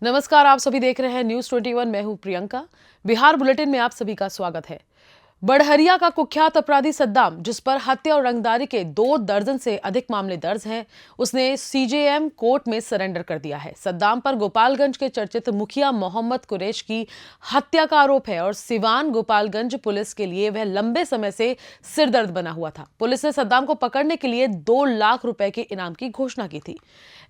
नमस्कार, आप सभी देख रहे हैं न्यूज 21। मैं हूं प्रियंका। बिहार बुलेटिन में आप सभी का स्वागत है। बड़हरिया का कुख्यात अपराधी सद्दाम, जिस पर हत्या और रंगदारी के 2 दर्जन से अधिक मामले दर्ज हैं, उसने सीजेएम कोर्ट में सरेंडर कर दिया है। सद्दाम पर गोपालगंज के चर्चित मुखिया मोहम्मद कुरैश की हत्या का आरोप है और सिवान गोपालगंज पुलिस के लिए वह लंबे समय से सिरदर्द बना हुआ था। पुलिस ने सद्दाम को पकड़ने के लिए 2 लाख रुपए के इनाम की घोषणा की थी।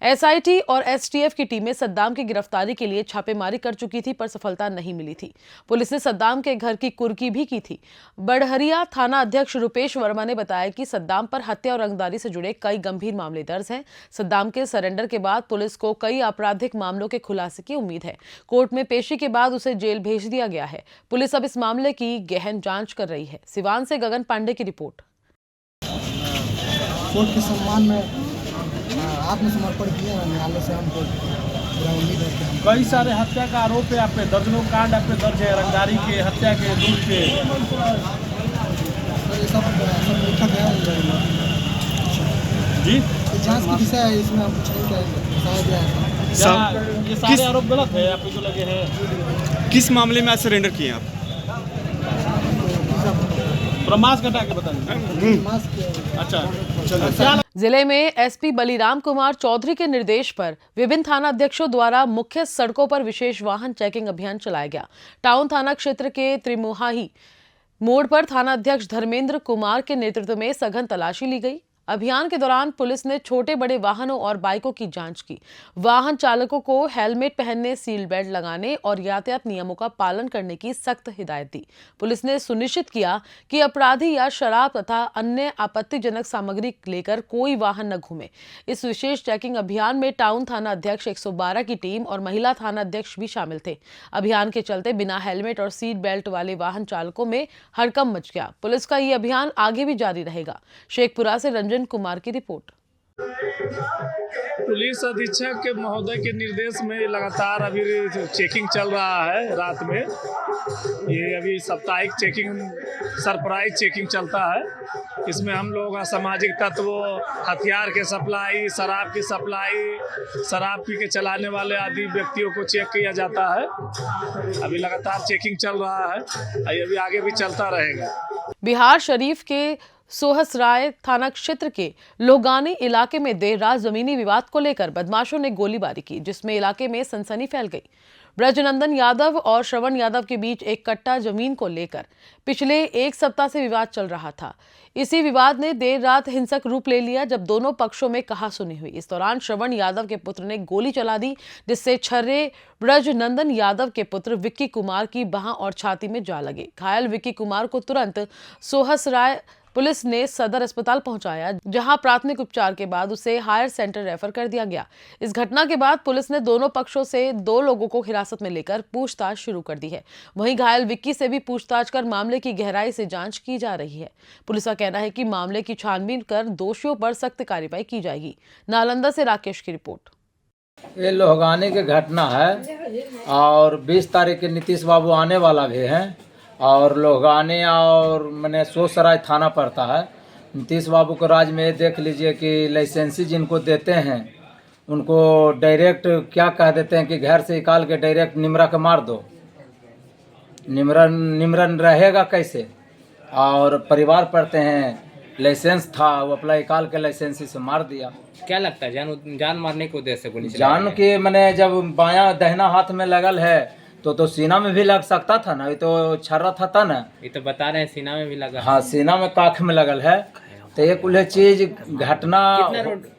एसआईटी और एसटीएफ की टीमें सद्दाम की गिरफ्तारी के लिए छापेमारी कर चुकी थी, पर सफलता नहीं मिली थी। पुलिस ने सद्दाम के घर की कुर्की भी की थी। बड़हरिया थाना अध्यक्ष रुपेश वर्मा ने बताया कि सद्दाम पर हत्या और रंगदारी से जुड़े कई गंभीर मामले दर्ज हैं। सद्दाम के सरेंडर के बाद पुलिस को कई आपराधिक मामलों के खुलासे की उम्मीद है। कोर्ट में पेशी के बाद उसे जेल भेज दिया गया है। पुलिस अब इस मामले की गहन जांच कर रही है। सिवान से गगन पांडे की रिपोर्ट। कोर्ट के सम्मान में आत्मसमर्पण किया है। न्यायालय से हमको पूरा उम्मीद है कि हम कई सारे हत्या का आरोप है आप पे, दर्जनों कांड आप पे दर्ज है, रंगदारी के, हत्या के, लूट के। ये सब लेखक है जी, ये जांच की विषय है, इसमें हम कुछ नहीं कहेंगे। बताया गया है क्या ये सारे आरोप गलत है आप पे जो लगे हैं? किस मामले में आज सरेंडर किए आप? ब्रह्मास्त्र घटा के बताइए। मास्क अच्छा, जिले में एसपी बलिराम कुमार चौधरी के निर्देश पर विभिन्न थाना अध्यक्षों द्वारा मुख्य सड़कों पर विशेष वाहन चेकिंग अभियान चलाया गया। टाउन थाना क्षेत्र के त्रिमुहाही मोड़ पर थाना अध्यक्ष धर्मेंद्र कुमार के नेतृत्व में सघन तलाशी ली गई। अभियान के दौरान पुलिस ने छोटे बड़े वाहनों और बाइकों की जांच की। वाहन चालकों को हेलमेट पहनने, सीट बेल्ट लगाने और यातायात नियमों का पालन करने की सख्त हिदायत दी। पुलिस ने सुनिश्चित किया कि अपराधी या शराब तथा अन्य आपत्तिजनक सामग्री लेकर कोई वाहन न घूमे। इस विशेष चेकिंग अभियान में टाउन थाना अध्यक्ष 112 की टीम और महिला थाना अध्यक्ष भी शामिल थे। अभियान के चलते बिना हेलमेट और सीट बेल्ट वाले वाहन चालकों में हड़कंप मच गया। पुलिस का ये अभियान आगे भी जारी रहेगा। शेखपुरा से रंजन कुमार की रिपोर्ट। पुलिस अधीक्षक के महोदय के निर्देश में लगातार अभी चेकिंग चल रहा है। रात में ये अभी साप्ताहिक चेकिंग, सरप्राइज चेकिंग चलता है। इसमें हम लोग असामाजिक तत्वों, हथियार के सप्लाई, शराब की सप्लाई, शराब पी के चलाने वाले आदि व्यक्तियों को चेक किया जाता है। अभी लगातार चेकिंग चल रहा है, ये अभी आगे भी चलता रहेगा। बिहार शरीफ के सोहसराय थाना क्षेत्र के लोगानी इलाके में देर रात जमीनी विवाद को लेकर बदमाशों ने गोलीबारी की, जिसमें इलाके में सनसनी फैल गई। ब्रजनंदन यादव और श्रवण यादव के बीच एक कट्टा जमीन को लेकर पिछले 1 सप्ताह से विवाद चल रहा था। इसी विवाद ने देर रात हिंसक रूप ले लिया, जब दोनों पक्षों में कहासुनी हुई। इस दौरान श्रवण यादव के पुत्र ने गोली चला दी, जिससे छर्रे ब्रजनंदन यादव के पुत्र विक्की कुमार की बाह और छाती में जा लगे। घायल विक्की कुमार को तुरंत सोहसराय पुलिस ने सदर अस्पताल पहुंचाया, जहां प्राथमिक उपचार के बाद उसे हायर सेंटर रेफर कर दिया गया। इस घटना के बाद पुलिस ने दोनों पक्षों से 2 लोगों को हिरासत में लेकर पूछताछ शुरू कर दी है। वहीं घायल विक्की से भी पूछताछ कर मामले की गहराई से जांच की जा रही है। पुलिस का कहना है कि मामले की छानबीन कर दोषियों पर सख्त कार्रवाई की जाएगी। नालंदा से राकेश की रिपोर्ट। ये लोहगानी की घटना है और 20 तारीख के नीतीश बाबू आने वाला भी है और लोहगानी और मैंने सोसराय थाना पड़ता है। नीतीश बाबू को राज में देख लीजिए कि लाइसेंसी जिनको देते हैं उनको डायरेक्ट क्या कह देते हैं कि घर से निकाल के डायरेक्ट निमरा के मार दो। निमरन रहेगा कैसे? और परिवार पढ़ते हैं, लाइसेंस था वो अपना निकाल के लाइसेंसी से मार दिया। क्या लगता है जान मारने के उद्देश्य से गोली जान के मैंने जब बायां दहिना हाथ में लगल है तो सीना में भी लग सकता था ना, ये तो छर्रा था ना। ये तो बता रहे हैं सीना में भी लगा। हाँ, सीना में काख में लगल है। तो ये कुल चीज घटना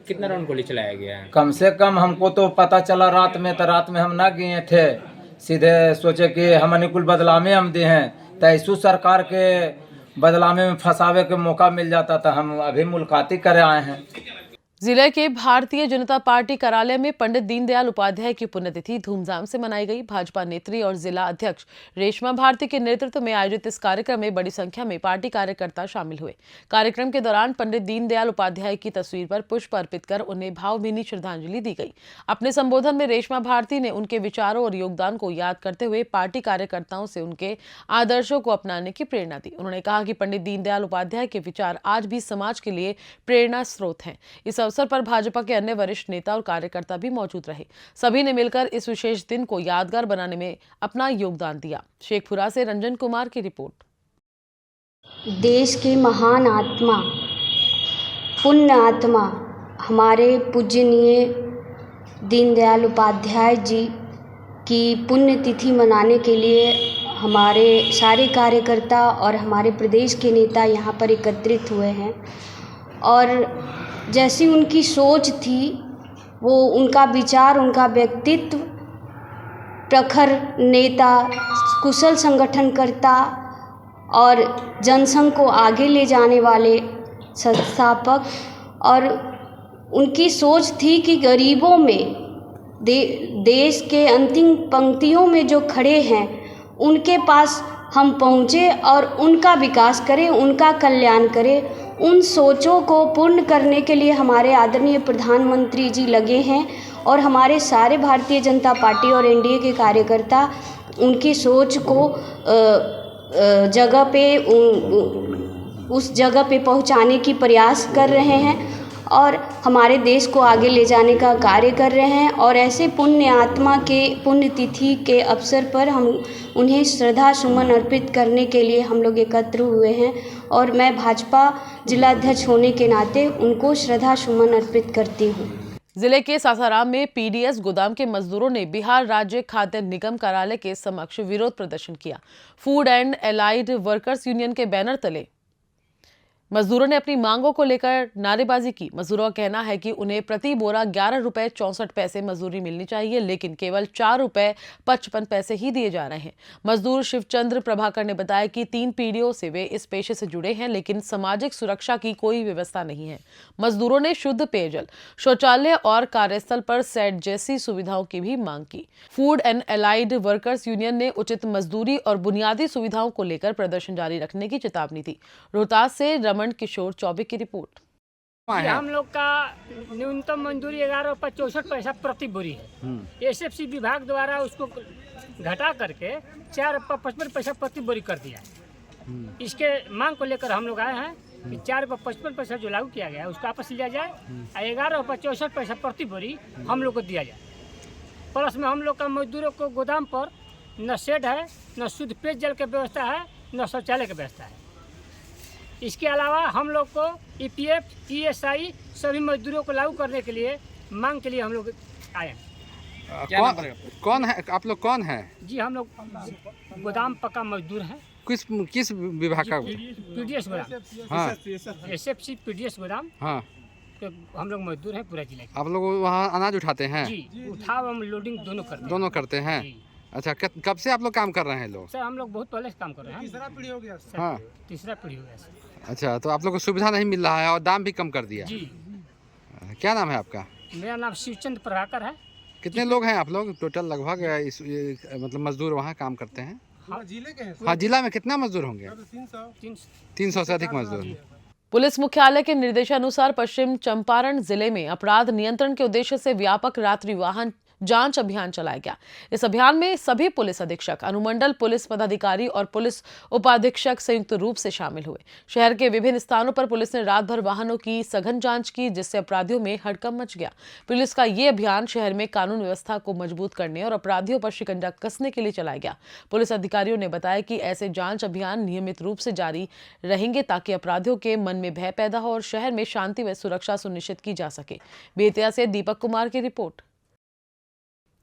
कितना राउंड गोली चलाया गया है? कम से कम हमको तो पता चला रात में, तो रात में हम ना गए थे, सीधे सोचे कि हम कुल बदलामे हम दिए हैं, तो ऐसू सरकार के बदलामे में फंसावे के मौका मिल जाता था। हम अभी मुलाकाती करे आए हैं। जिले के भारतीय जनता पार्टी कार्यालय में पंडित दीनदयाल उपाध्याय की पुण्यतिथि धूमधाम से मनाई गई। भाजपा नेत्री और जिला अध्यक्ष रेशमा भारती के नेतृत्व में आयोजित इस कार्यक्रम में बड़ी संख्या में पार्टी कार्यकर्ता शामिल हुए। कार्यक्रम के दौरान पंडित दीनदयाल उपाध्याय की तस्वीर पर पुष्प अर्पित कर उन्हें भावभीनी श्रद्धांजलि दी गई। अपने संबोधन में रेशमा भारती ने उनके विचारों और योगदान को याद करते हुए पार्टी कार्यकर्ताओं से उनके आदर्शों को अपनाने की प्रेरणा दी। उन्होंने कहा कि पंडित दीनदयाल उपाध्याय के विचार आज भी समाज के लिए प्रेरणा स्रोत हैं। इस अवसर पर भाजपा के अन्य वरिष्ठ नेता और कार्यकर्ता भी मौजूद रहे। सभी ने मिलकर इस विशेष दिन को यादगार बनाने में अपना योगदान दिया। शेखपुरा से रंजन कुमार की रिपोर्ट। देश के महान आत्मा, पुण्य आत्मा हमारे पूजनीय दीनदयाल उपाध्याय जी की पुण्यतिथि मनाने के लिए हमारे सारे कार्यकर्ता और हमारे प्रदेश के नेता यहाँ पर एकत्रित हुए हैं। और जैसी उनकी सोच थी, वो उनका विचार, उनका व्यक्तित्व, प्रखर नेता, कुशल संगठनकर्ता और जनसंघ को आगे ले जाने वाले संस्थापक, और उनकी सोच थी कि गरीबों में, देश के अंतिम पंक्तियों में जो खड़े हैं उनके पास हम पहुँचे और उनका विकास करें, उनका कल्याण करें। उन सोचों को पूर्ण करने के लिए हमारे आदरणीय प्रधानमंत्री जी लगे हैं और हमारे सारे भारतीय जनता पार्टी और एनडीए के कार्यकर्ता उनकी सोच को उस जगह पे पहुंचाने की प्रयास कर रहे हैं और हमारे देश को आगे ले जाने का कार्य कर रहे हैं। और ऐसे पुण्य आत्मा के पुण्यतिथि के अवसर पर हम उन्हें श्रद्धा सुमन अर्पित करने के लिए हम लोग एकत्र हुए हैं और मैं भाजपा जिलाध्यक्ष होने के नाते उनको श्रद्धा सुमन अर्पित करती हूँ। जिले के सासाराम में पीडीएस गोदाम के मजदूरों ने बिहार राज्य खाद्य निगम कार्यालय के समक्ष विरोध प्रदर्शन किया। Food and allied workers union के बैनर तले मजदूरों ने अपनी मांगों को लेकर नारेबाजी की। मजदूरों का कहना है कि उन्हें प्रति बोरा 11 रुपए 64 पैसे मजदूरी मिलनी चाहिए, लेकिन केवल 4 रुपए 55 पैसे ही दिए जा रहे हैं। मजदूर शिवचंद्र प्रभाकर ने बताया कि 3 पीढ़ियों से वे इस पेशे से जुड़े हैं, लेकिन सामाजिक सुरक्षा की कोई व्यवस्था नहीं है। मजदूरों ने शुद्ध पेयजल, शौचालय और कार्यस्थल पर सेट जैसी सुविधाओं की भी मांग की। Food and allied workers union ने उचित मजदूरी और बुनियादी सुविधाओं को लेकर प्रदर्शन जारी रखने की चेतावनी दी। रोहतास से किशोर चौबे की रिपोर्ट। हम लोग का न्यूनतम मजदूरी 11 रुपये 64 पैसा प्रति बोरी है। एसएफसी विभाग द्वारा उसको घटा करके 4 रुपये 55 पैसा प्रति बोरी कर दिया है। इसके मांग को लेकर हम लोग आए हैं कि 4 रुपये 55 पैसा जो लागू किया गया है उसको वापस लिया जाए और 11 रुपये 64 पैसा प्रति बोरी हम लोग को दिया जाए। प्लस में हम लोग का मजदूरों को गोदाम पर न शेड है, न शुद्ध पेयजल की व्यवस्था है, न शौचालय की व्यवस्था है। इसके अलावा हम लोग को ईपीएफ, ईएसआई सभी मजदूरों को लागू करने के लिए मांग के लिए हम लोग आए हैं। कौन है आप लोग? कौन है जी? हम लोग गोदाम पक्का मजदूर हैं। किस विभाग का? पीडीएस गोदाम। हाँ, एसएफसी पीडीएस गोदाम। हाँ, तो हम लोग मजदूर हैं पूरा जिले के। आप लोग वहाँ अनाज उठाते हैं? जी, उठाव हम लोडिंग दोनों करते हैं। अच्छा, कब से आप लोग काम कर रहे हैं लोग? सर हम लोग बहुत पहले से काम कर रहे हैं। तीसरा पीढ़ी हो गया। हाँ, तीसरा पीढ़ी हो गया सर। अच्छा, तो आप लोग को सुविधा नहीं मिल रहा है और दाम भी कम कर दिया? जी। क्या नाम है आपका? मेरा नाम शिवचंद्र प्रभाकर है। कितने लोग हैं आप लोग टोटल? लगभग मतलब मजदूर वहाँ काम करते हैं? जिले के हैं। हाँ, जिला में कितना मजदूर होंगे? 300 से अधिक मजदूर। पुलिस मुख्यालय के निर्देशानुसार पश्चिम चंपारण जिले में अपराध नियंत्रण के उद्देश्य से व्यापक रात्रि वाहन जांच अभियान चलाया गया। इस अभियान में सभी पुलिस अधीक्षक, अनुमंडल पुलिस पदाधिकारी और पुलिस उपाधीक्षक संयुक्त रूप से शामिल हुए। शहर के विभिन्न स्थानों पर पुलिस ने रात भर वाहनों की सघन जांच की, जिससे अपराधियों में हड़कंप मच गया। पुलिस का ये अभियान शहर में कानून व्यवस्था को मजबूत करने और अपराधियों पर शिकंजा कसने के लिए चलाया गया। पुलिस अधिकारियों ने बताया कि ऐसे जांच अभियान नियमित रूप से जारी रहेंगे ताकि अपराधियों के मन में भय पैदा हो और शहर में शांति व सुरक्षा सुनिश्चित की जा सके। बेतिया से दीपक कुमार की रिपोर्ट।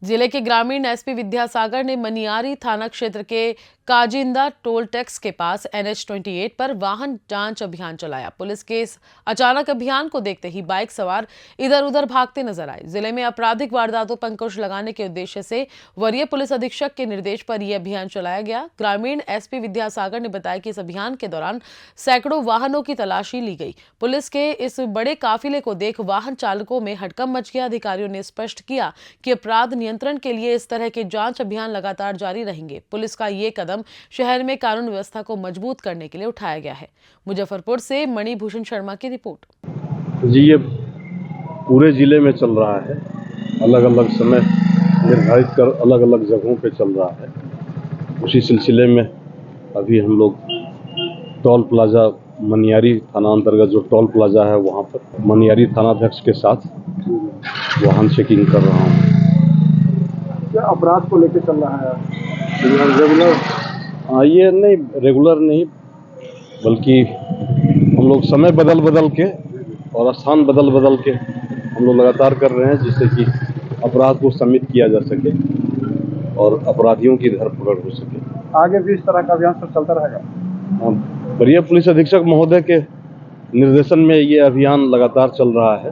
जिले के ग्रामीण एसपी विद्यासागर ने मनियारी थाना क्षेत्र के काजिंदा टोल टैक्स के पास NH-28 पर वाहन जांच अभियान चलाया। पुलिस के इस अचानक अभियान को देखते ही बाइक सवार इधर उधर भागते नजर आए। जिले में आपराधिक वारदातों पर अंकुश लगाने के उद्देश्य से वरीय पुलिस अधीक्षक के निर्देश पर यह अभियान चलाया गया। ग्रामीण एसपी विद्यासागर ने बताया कि इस अभियान के दौरान सैकड़ों वाहनों की तलाशी ली गई। पुलिस के इस बड़े काफिले को देख वाहन चालकों में हड़कंप मच गया। अधिकारियों ने स्पष्ट किया कि अपराध नियंत्रण के लिए इस तरह के जांच अभियान लगातार जारी रहेंगे। पुलिस का ये कदम शहर में कानून व्यवस्था को मजबूत करने के लिए उठाया गया है। मुजफ्फरपुर से मणिभूषण शर्मा की रिपोर्ट। जी, ये पूरे जिले में चल रहा है, अलग अलग समय निर्धारित कर अलग अलग जगहों पे चल रहा है। उसी सिलसिले में अभी हम लोग टोल प्लाजा मनियारी थाना अंतर्गत जो टोल प्लाजा है वहाँ पर मनियारी थानाध्यक्ष के साथ वाहन चेकिंग कर रहा हूँ। क्या अपराध को लेकर चल रहा है रेगुलर ये नहीं, रेगुलर नहीं, बल्कि हम लोग समय बदल बदल के और स्थान बदल बदल के हम लोग लगातार कर रहे हैं, जिससे कि अपराध को सम्मित किया जा सके और अपराधियों की धरपकड़ हो सके। आगे भी इस तरह का अभियान सब चलता रहेगा। वरीय पुलिस अधीक्षक महोदय के निर्देशन में ये अभियान लगातार चल रहा है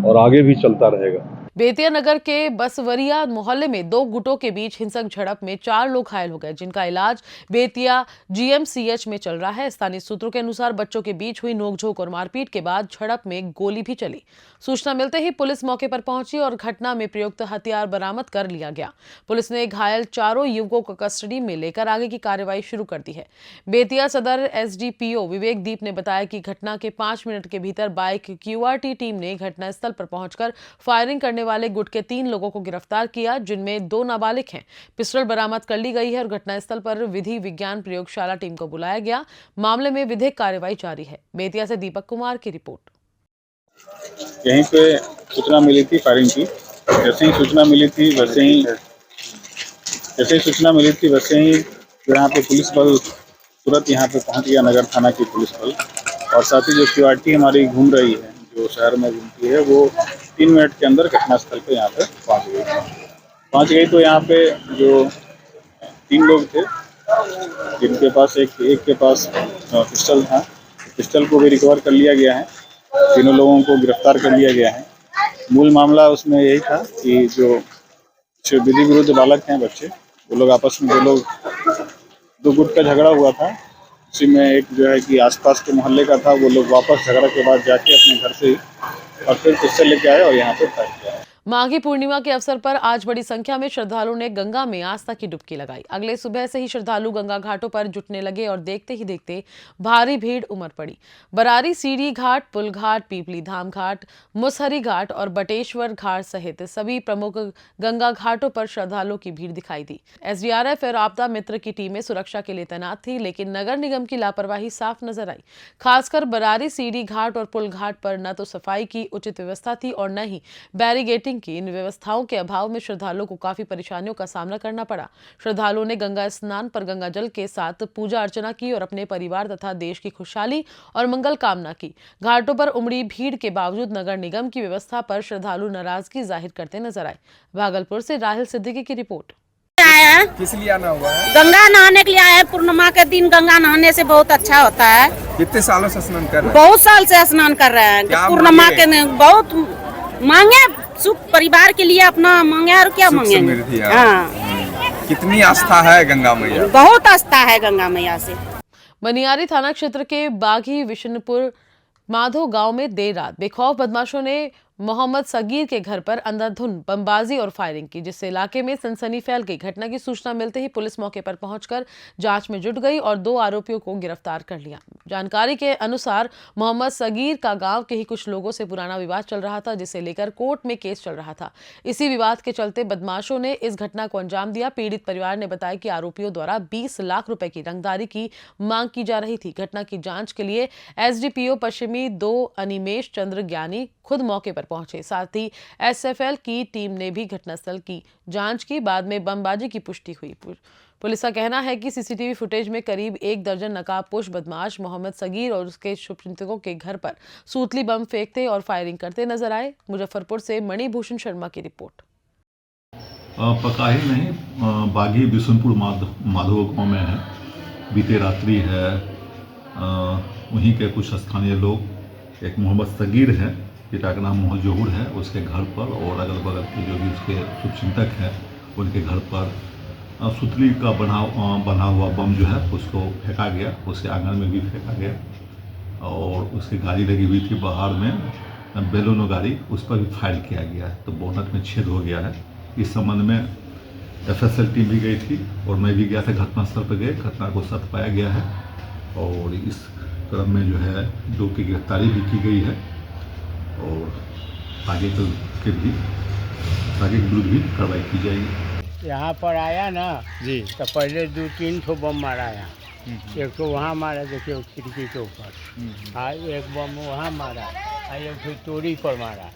और आगे भी चलता रहेगा। बेतिया नगर के बसवरिया मोहल्ले में दो गुटों के बीच हिंसक झड़प में 4 लोग घायल हो गए, जिनका इलाज बेतिया जीएमसीएच में चल रहा है। स्थानीय सूत्रों के अनुसार बच्चों के बीच हुई नोकझोंक और मारपीट के बाद झड़प में गोली भी चली। सूचना मिलते ही पुलिस मौके पर पहुंची और घटना में प्रयुक्त हथियार बरामद कर लिया गया। पुलिस ने घायल चारों युवकों को कस्टडी में लेकर आगे की कार्रवाई शुरू कर दी है। बेतिया सदर एसडीपीओ विवेक दीप ने बताया कि घटना के 5 मिनट के भीतर बाइक क्यूआरटी टीम ने घटनास्थल पर पहुंचकर फायरिंग करने वाले गुट के 3 लोगों को गिरफ्तार किया, जिनमें 2 नाबालिग हैं। पिस्टल बरामद कर ली गई है और घटनास्थल पर विधि विज्ञान प्रयोगशाला टीम को बुलाया गया। मामले में विधिक कार्रवाई जारी है। बेतिया से दीपक कुमार की रिपोर्ट। यहीं पे सूचना मिली थी फायरिंग की। जैसे ही सूचना मिली थी वैसे ही यहाँ पे पुलिस बल तुरंत यहाँ पे पहुँच गया, नगर थाना की पुलिस बल। और साथ ही जो क्यूआरटी हमारी घूम रही है, जो शहर में घूमती है, वो 3 मिनट के अंदर घटनास्थल पे यहाँ पे पहुँच गई। तो यहाँ पे जो 3 लोग थे, जिनके पास एक के पास पिस्टल था, पिस्टल को भी रिकवर कर लिया गया है। तीनों लोगों को गिरफ्तार कर लिया गया है। मूल मामला उसमें यही था कि जो विधि विरुद्ध बालक हैं बच्चे, वो लोग आपस में दो गुट का झगड़ा हुआ था। उसी में एक जो है कि आसपास के मोहल्ले का था, वो लोग वापस झगड़ा के बाद जाके अपने घर से और फिर पिस्टल लेके आए और यहाँ पे फायर किया। माघी पूर्णिमा के अवसर पर आज बड़ी संख्या में श्रद्धालुओं ने गंगा में आस्था की डुबकी लगाई। अगले सुबह से ही श्रद्धालु गंगा घाटों पर जुटने लगे और देखते ही देखते भारी भीड़ उमड़ पड़ी। बरारी सीढ़ी घाट, पुल घाट, पीपली धाम घाट, मुसहरी घाट और बटेश्वर घाट सहित सभी प्रमुख गंगा घाटों पर श्रद्धालुओं की भीड़ दिखाई दी। एसडीआरएफ और आपदा मित्र की टीमें सुरक्षा के लिए तैनात थी, लेकिन नगर निगम की लापरवाही साफ नजर आई। खासकर बरारी सीढ़ी घाट और पुल घाट पर न तो सफाई की उचित व्यवस्था थी और न ही बैरिगेटिंग की। इन व्यवस्थाओं के अभाव में श्रद्धालुओं को काफी परेशानियों का सामना करना पड़ा। श्रद्धालुओं ने गंगा स्नान पर गंगा जल के साथ पूजा अर्चना की और अपने परिवार तथा देश की खुशहाली और मंगल कामना की। घाटों पर उमड़ी भीड़ के बावजूद नगर निगम की व्यवस्था पर श्रद्धालु नाराजगी जाहिर करते नजर आए। भागलपुर से राहिल सिद्दीकी की रिपोर्ट। किस लिए आना हुआ है? गंगा नहाने के लिए आए हैं। पूर्णिमा के दिन गंगा नहाने से बहुत अच्छा होता है। कितने सालों से स्नान कर रहे हैं? बहुत साल से स्नान कर रहे हैं। पूर्णिमा के बहुत मांगे, सुख परिवार के लिए अपना मांगे और क्या मांगेंगे। हाँ। कितनी आस्था है गंगा मैया? बहुत आस्था है गंगा मैया से। मनियारी थाना क्षेत्र के बाघी विशनपुर माधो गांव में देर रात बेखौफ बदमाशों ने मोहम्मद सगीर के घर पर अंधाधुंध बमबाजी और फायरिंग की, जिससे इलाके में सनसनी फैल गई। घटना की सूचना मिलते ही पुलिस मौके पर पहुंचकर जांच में जुट गई और 2 आरोपियों को गिरफ्तार कर लिया। जानकारी के अनुसार मोहम्मद सगीर का गांव के ही कुछ लोगों से पुराना विवाद चल रहा था, जिसे लेकर कोर्ट में केस चल रहा था। इसी विवाद के चलते बदमाशों ने इस घटना को अंजाम दिया। पीड़ित परिवार ने बताया कि आरोपियों द्वारा 20 लाख रुपए की रंगदारी की मांग की जा रही थी। घटना की जांच के लिए एसडीपीओ पश्चिमी 2 अनिमेश चंद्र ज्ञानी खुद मौके पर पहुंचे। साथ ही एसएफएल की टीम ने भी घटनास्थल की जांच की। बाद में बमबाजी की पुष्टि हुई। पुलिस का कहना है कि सीसीटीवी फुटेज में करीब 1 दर्जन नकाबपोश बदमाश मोहम्मद सगीर और उसके शुभचिंतकों के घर पर सूतली बम फेंकते और फायरिंग करते नजर आए। मुजफ्फरपुर से मणिभूषण शर्मा की रिपोर्ट। पकाही नहीं, बागी बिशनपुर माधो गाँव में है। बीते रात्रि है, वहीं के कुछ स्थानीय लोग, एक मोहम्मद सगीर है, पिता का नाम मोहम्मद जोहर है, उसके घर पर और अगल बगल के जो भी उसके शुभचिंतक हैं उनके घर पर सुतली का बना हुआ बम जो है उसको फेंका गया। उसके आंगन में भी फेंका गया और उसकी गाड़ी लगी हुई थी बाहर में, बेलोनो गाड़ी, उस पर भी फायर किया गया है। तो बोनट में छेद हो गया है। इस संबंध में एफएसएल टीम भी गई थी और मैं भी गया था, घटनास्थल पर गए। घटना को सत्य पाया गया है और इस क्रम में जो है 2 की गिरफ्तारी भी की गई है और आगे के विरुद्ध भी कार्रवाई की जाएगी। यहाँ पर आया ना जी, तो पहले 2-3 ठो बम मारा यहाँ। एक तो वहाँ मारा, देखिए खिड़की के ऊपर, एक बम वहाँ मारा, एक फिर तोड़ी पर मारा।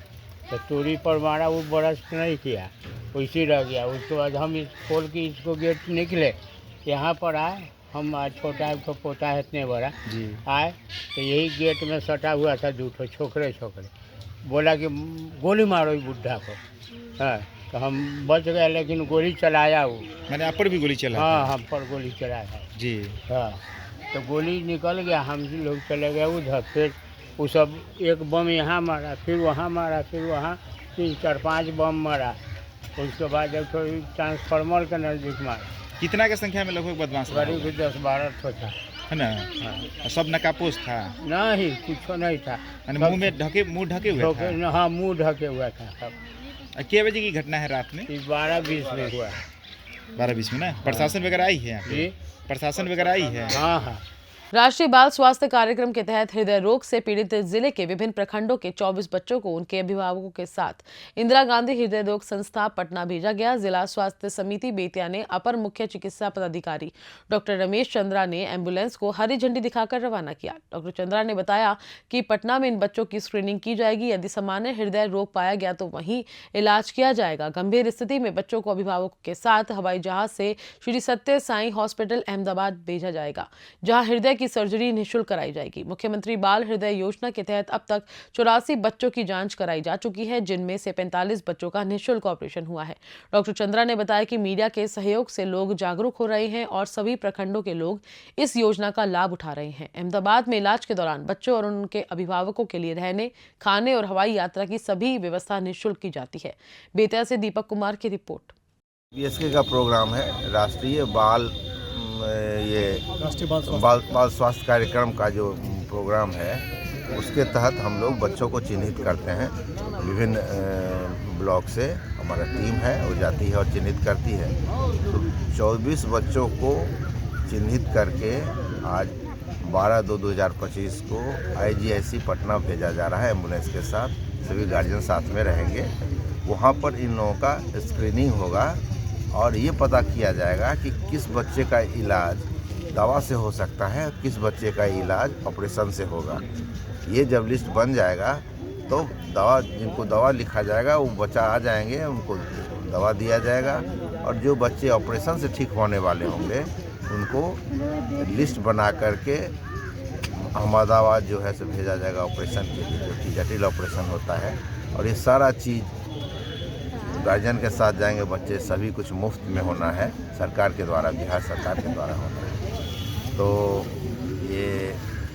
तो तोड़ी पर मारा, वो बरस नहीं किया, वैसे रह गया। उसके बाद हम इस खोल के इसको गेट निकले, यहाँ पर आए, हम आज छोटा है तो पोता है इतने बड़ा आए, तो यही गेट में सटा हुआ था दूठो छोकरे बोला कि गोली मारो इस बुढ़ा को। हाँ, तो हम बच गए, लेकिन गोली चलाया वो। मैंने आप पर भी गोली चला? हाँ, हम पर गोली चलाया जी। हाँ, तो गोली निकल गया, हम लोग चले गए उधर। फिर वो सब एक बम यहाँ मारा, फिर वहाँ मारा, फिर वहाँ 3, 4, 5 बम मारा। उसके बाद जब थोड़ी ट्रांसफार्मर के नज़दीक मारा। कितना की संख्या में लगभग बदमाश? करीब 10-12 था, है ना? हाँ। सब नकापोश था? नहीं, कुछ नहीं था। मुँह में मुँह ढके हुए था? हाँ, मुँह ढके हुआ था सब। क्या बजे की घटना है रात में? 12:20 में हुआ। 12:20 में ना? प्रशासन वगैरह आई है? जी, प्रशासन वगैरह आई है? हाँ हाँ। राष्ट्रीय बाल स्वास्थ्य कार्यक्रम के तहत हृदय रोग से पीड़ित जिले के विभिन्न प्रखंडों के 24 बच्चों को उनके अभिभावकों के साथ इंदिरा गांधी हृदय रोग संस्था पटना भेजा गया। जिला स्वास्थ्य समिति बेतिया ने अपर मुख्य चिकित्सा पदाधिकारी डॉक्टर रमेश चंद्रा ने एम्बुलेंस को हरी झंडी दिखाकर रवाना किया। डॉक्टर चंद्रा ने बताया कि पटना में इन बच्चों की स्क्रीनिंग की जाएगी। यदि सामान्य हृदय रोग पाया गया तो वहीं इलाज किया जाएगा। गंभीर स्थिति में बच्चों को अभिभावकों के साथ हवाई जहाज से श्री सत्य साई हॉस्पिटल अहमदाबाद भेजा जाएगा, जहां हृदय की सर्जरी निःशुल्क कराई जाएगी। मुख्यमंत्री बाल हृदय योजना के तहत अब तक 84 बच्चों की जांच कराई जा चुकी है, जिनमें से 45 बच्चों का निःशुल्क ऑपरेशन हुआ है। डॉक्टर चंद्रा ने बताया कि मीडिया के सहयोग से लोग जागरूक हो रहे हैं और सभी प्रखंडों के लोग इस योजना का लाभ उठा रहे हैं। अहमदाबाद में इलाज के दौरान बच्चों और उनके अभिभावकों के लिए रहने, खाने और हवाई यात्रा की सभी व्यवस्था निःशुल्क की जाती है। बेतिया से दीपक कुमार की रिपोर्ट। BSK का प्रोग्राम है, राष्ट्रीय बाल बाल स्वास्थ्य कार्यक्रम का जो प्रोग्राम है, उसके तहत हम लोग बच्चों को चिन्हित करते हैं। विभिन्न ब्लॉक से हमारा टीम है, वो जाती है और चिन्हित करती है। तो 24 बच्चों को चिन्हित करके आज 12/2/2025 को IGIC पटना भेजा जा रहा है एम्बुलेंस के साथ। सभी गार्जियन साथ में रहेंगे। वहाँ पर इन लोगों का स्क्रीनिंग होगा और ये पता किया जाएगा कि किस बच्चे का इलाज दवा से हो सकता है, किस बच्चे का इलाज ऑपरेशन से होगा। ये जब लिस्ट बन जाएगा तो जिनको दवा लिखा जाएगा वो बच्चा आ जाएंगे, उनको दवा दिया जाएगा। और जो बच्चे ऑपरेशन से ठीक होने वाले होंगे उनको लिस्ट बना करके अहमदाबाद जो है से भेजा जाएगा ऑपरेशन के लिए, जो कि जटिल ऑपरेशन होता है। और ये सारा चीज़ गार्जियन के साथ जाएंगे बच्चे, सभी कुछ मुफ्त में होना है, सरकार के द्वारा, बिहार सरकार के द्वारा होना है। तो ये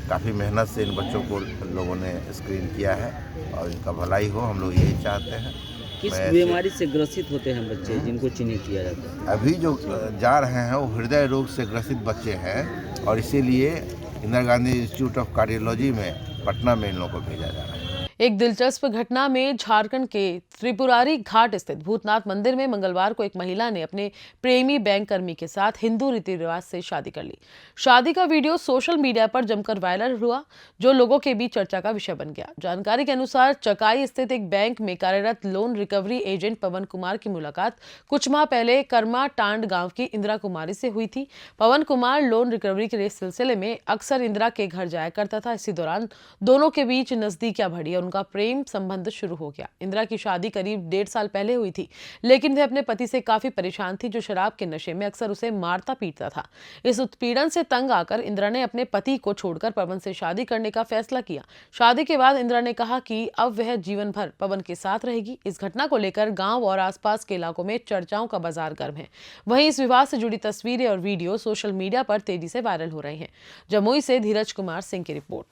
काफ़ी मेहनत से इन बच्चों को लोगों ने स्क्रीन किया है और इनका भलाई हो, हम लोग यही चाहते हैं। किस बीमारी से ग्रसित होते हैं बच्चे जिनको चिन्हित किया जाता है? अभी जो जा रहे हैं वो हृदय रोग से ग्रसित बच्चे हैं और इसीलिए Indira Gandhi institute of cardiology में पटना में इन लोगों को भेजा जा रहा है। एक दिलचस्प घटना में झारखंड के त्रिपुरारी घाट स्थित भूतनाथ मंदिर में मंगलवार को एक महिला ने अपने प्रेमी बैंक कर्मी के साथ हिंदू रीति रिवाज से शादी कर ली। शादी का वीडियो सोशल मीडिया पर जमकर वायरल हुआ, जो लोगों के बीच चर्चा का विषय बन गया। जानकारी के अनुसार चकाई स्थित एक बैंक में कार्यरत लोन रिकवरी एजेंट पवन कुमार की मुलाकात कुछ माह पहले कर्मा टांड गांव की इंदिरा कुमारी से हुई थी। पवन कुमार लोन रिकवरी के सिलसिले में अक्सर इंदिरा के घर जाया करता था। इसी दौरान दोनों के बीच नजदीकियां बढ़ी और उनका प्रेम संबंध शुरू हो गया। इंदिरा की शादी करीब 1.5 साल पहले हुई थी, लेकिन वह अपने पति से काफी परेशान थी, जो शराब के नशे में अक्सर उसे मारता पीटता था। इस उत्पीड़न से तंग आकर इंदिरा ने अपने पति को छोड़कर पवन से शादी करने का फैसला किया। शादी के बाद इंदिरा ने कहा कि अब वह जीवन भर पवन के साथ रहेगी। इस घटना को लेकर गांव और आसपास के इलाकों में चर्चाओं का बाजार गर्म है। वहीं इस विवाद से जुड़ी तस्वीरें और वीडियो सोशल मीडिया पर तेजी से वायरल हो रहे हैं। जमुई से धीरज कुमार सिंह की रिपोर्ट।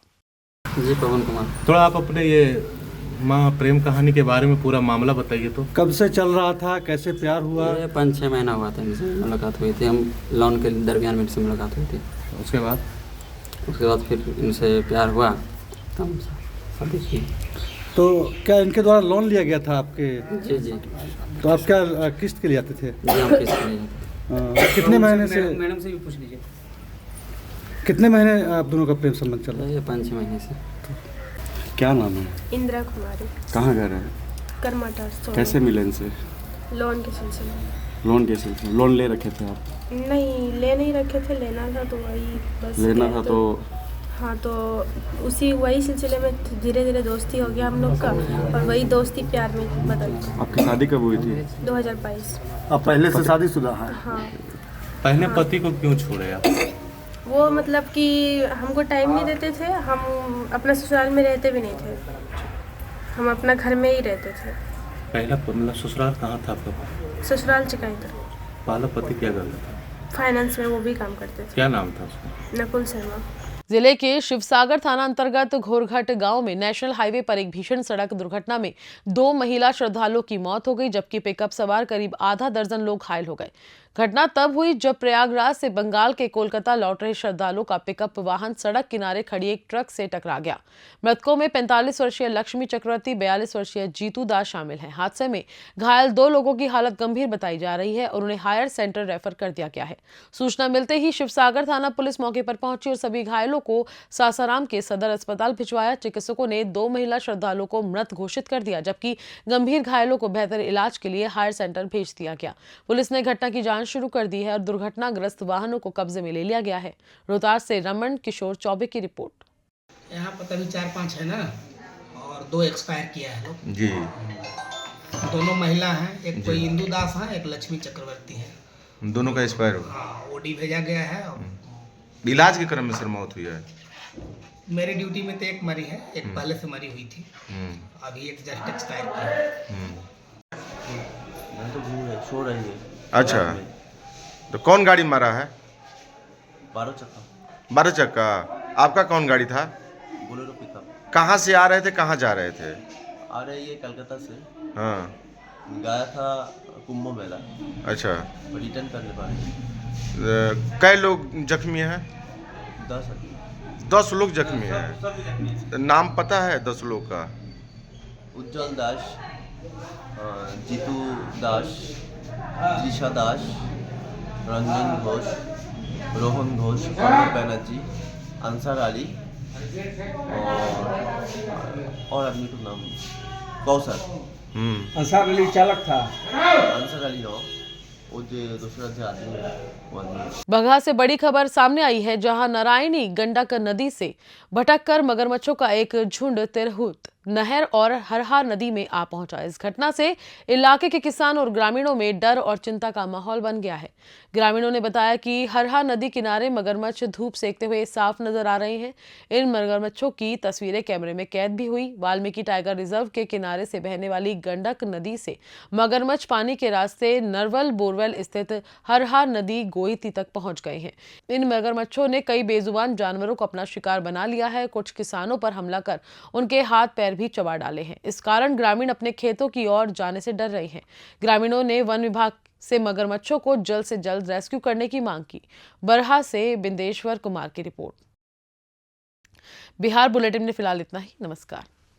जी पवन कुमार, थोड़ा आप अपने ये माँ प्रेम कहानी के बारे में पूरा मामला बताइए। तो कब से चल रहा था, कैसे प्यार हुआ? 5-6 महीना हुआ था इनसे मुलाकात हुई थी। हम लोन के दरमियान में इनसे मुलाकात हुई थी। उसके बाद फिर इनसे प्यार हुआ तो हम शादी की। तो क्या इनके द्वारा लोन लिया गया था आपके? जी जी। तो आप क्या किस्त के लिए आते थे? जी हम किस्त के लिए। कितने महीने से? मैडम से भी पूछ लीजिए। कितने महीने आप दोनों का प्रेम संबंध चल रहा है? 5-6 महीने से। क्या नाम है? इंदिरा कुमारी। कहाँ घर है? कर्माटार। कैसे मिले इनसे? लोन के सिलसिले में। लोन के सिलसिले लोन ले रखे थे आप? नहीं, ले नहीं रखे थे, लेना था तो वही बस लेना था तो हाँ, तो वही सिलसिले में धीरे धीरे दोस्ती हो गया हम लोग का, और वही दोस्ती प्यार में बदल गया। आपकी शादी कब हुई थी? 2022। अब पहले से शादीशुदा है? हाँ। पहले पति को क्यों छोड़े आप? वो मतलब कि हमको टाइम नहीं देते थे, हम अपना ससुराल में रहते भी नहीं थे, हम अपना घर में ही रहते थे। पहला मतलब ससुराल कहाँ था आपका? ससुराल चिकाईतर। पहला पति क्या करता था? फाइनेंस में वो भी काम करते थे। क्या नाम था उसका? नकुल शर्मा। जिले के शिवसागर थाना अंतर्गत घोरघट गांव में नेशनल हाईवे पर एक भीषण सड़क दुर्घटना में 2 महिला श्रद्धालुओं की मौत हो गई, जबकि पिकअप सवार करीब आधा दर्जन लोग घायल हो गए। घटना तब हुई जब प्रयागराज से बंगाल के कोलकाता लौट रहे श्रद्धालुओं का पिकअप वाहन सड़क किनारे खड़ी एक ट्रक से टकरा गया। मृतकों में 45 वर्षीय लक्ष्मी चक्रवर्ती, 42 वर्षीय जीतू दास शामिल हैं। हादसे में घायल 2 लोगों की हालत गंभीर बताई जा रही है और उन्हें हायर सेंटर रेफर कर दिया गया है। सूचना मिलते ही शिवसागर थाना पुलिस मौके पर पहुंची और सभी घायलों को सासाराम के सदर अस्पताल भिजवाया। चिकित्सकों ने 2 महिला श्रद्धालुओं को मृत घोषित कर दिया, जबकि गंभीर घायलों को बेहतर इलाज के लिए हायर सेंटर भेज दिया गया। पुलिस ने घटना की जांच शुरू कर दी है और दुर्घटनाग्रस्त वाहनों को कब्जे में ले लिया गया है। रोहतास से रमन किशोर चौबे की रिपोर्ट। यहाँ पर तभी 4-5 है ना, और 2 एक्सपायर किया है लोग जी। दोनों महिला हैं, एक कोई इंदू दास है, एक लक्ष्मी चक्रवर्ती है। दोनों का एक्सपायर हुआ? हाँ, ओडी भेजा गया है। इलाज के क्रम में सर मौत हुई है? मेरी ड्यूटी में तो एक मरी है, एक पहले से मरी हुई थी, अभी एक जस्ट एक्सपायर किया। सो रही है। अच्छा, तो कौन गाड़ी मारा है? 12 चक्का। 12 चक्का। आपका कौन गाड़ी था? Bolero pickup. कहाँ से आ रहे थे, कहाँ जा रहे थे? आ रही है कलकत्ता से। हाँ। गया था कुंभ मेला। अच्छा। रिटर्न करने वाले। कई लोग जख्मी हैं? 10 लोग जख्मी हैं। नाम पता है 10 लोग का? उज्जवल दास, जीतू दास, जीशा दास, रंजन घोष, रोहन घोष, अमित बैनर्जी, अंसार अली और आदमी का नाम कौसर। अंसार अली चालक था? अंसार अली हो, वो जो दूसरा जो आदमी है। बगहा से बड़ी खबर सामने आई है, जहां नारायणी गंडक नदी से भटककर मगरमच्छों का एक झुंड तिरहुत नहर और हरहा नदी में आ पहुंचा। इस घटना से इलाके के किसान और ग्रामीणों में डर और चिंता का माहौल बन गया है। ग्रामीणों ने बताया कि हरहा नदी किनारे मगरमच्छ धूप सेकते हुए साफ नजर आ रहे हैं। इन मगरमच्छों की तस्वीरें कैमरे में कैद भी हुई। वाल्मीकि टाइगर रिजर्व के किनारे से बहने वाली गंडक नदी से मगरमच्छ पानी के रास्ते नरवल बोरवेल स्थित हरहा नदी गोईती तक पहुंच गए हैं। इन मगरमच्छों ने कई बेजुबान जानवरों को अपना शिकार बना लिया है। कुछ किसानों पर हमला कर उनके हाथ पैर भी चबा डाले हैं। इस कारण ग्रामीण अपने खेतों की ओर जाने से डर रहे हैं। ग्रामीणों ने वन विभाग से मगरमच्छों को जल्द से जल्द रेस्क्यू करने की मांग की। बरहा से बिंदेश्वर कुमार की रिपोर्ट। बिहार बुलेटिन में फिलहाल इतना ही। नमस्कार।